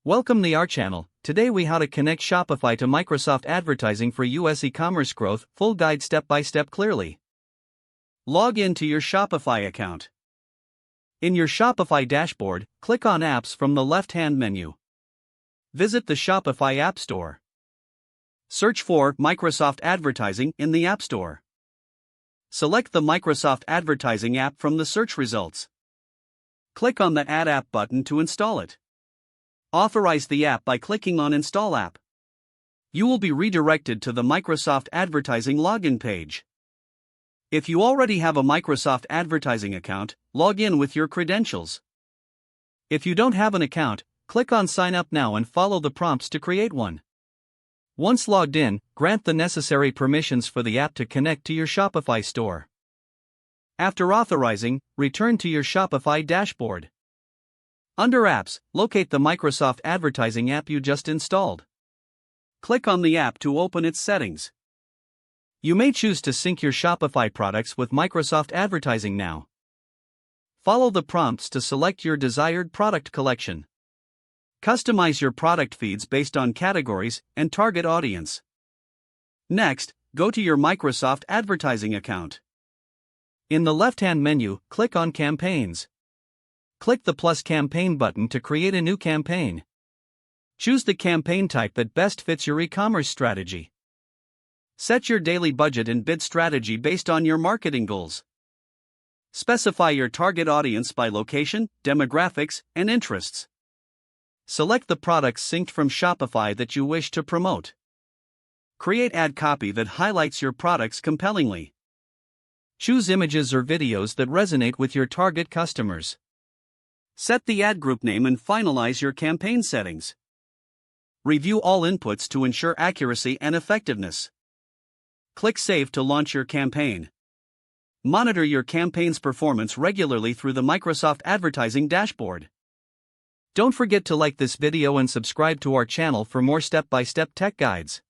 Welcome to our channel. Today we how to connect Shopify to Microsoft advertising for US e-commerce growth. Full guide step by step clearly. Log in to your Shopify account. In your Shopify dashboard, click on Apps from the left-hand menu. Visit the Shopify App Store. Search for Microsoft Advertising in the App Store. Select the Microsoft Advertising app from the search results. Click on the Add App button to install it. Authorize the app by clicking on Install App. You will be redirected to the Microsoft Advertising login page. If you already have a Microsoft Advertising account, log in with your credentials. If you don't have an account, click on Sign Up Now and follow the prompts to create one. Once logged in, grant the necessary permissions for the app to connect to your Shopify store. After authorizing, return to your Shopify dashboard. Under Apps, locate the Microsoft Advertising app you just installed. Click on the app to open its settings. You may choose to sync your Shopify products with Microsoft Advertising now. Follow the prompts to select your desired product collection. Customize your product feeds based on categories and target audience. Next, go to your Microsoft Advertising account. In the left-hand menu, click on Campaigns. Click the plus campaign button to create a new campaign. Choose the campaign type that best fits your e-commerce strategy. Set your daily budget and bid strategy based on your marketing goals. Specify your target audience by location, demographics, and interests. Select the products synced from Shopify that you wish to promote. Create ad copy that highlights your products compellingly. Choose images or videos that resonate with your target customers. Set the ad group name and finalize your campaign settings. Review all inputs to ensure accuracy and effectiveness. Click Save to launch your campaign. Monitor your campaign's performance regularly through the Microsoft Advertising dashboard. Don't forget to like this video and subscribe to our channel for more step-by-step tech guides.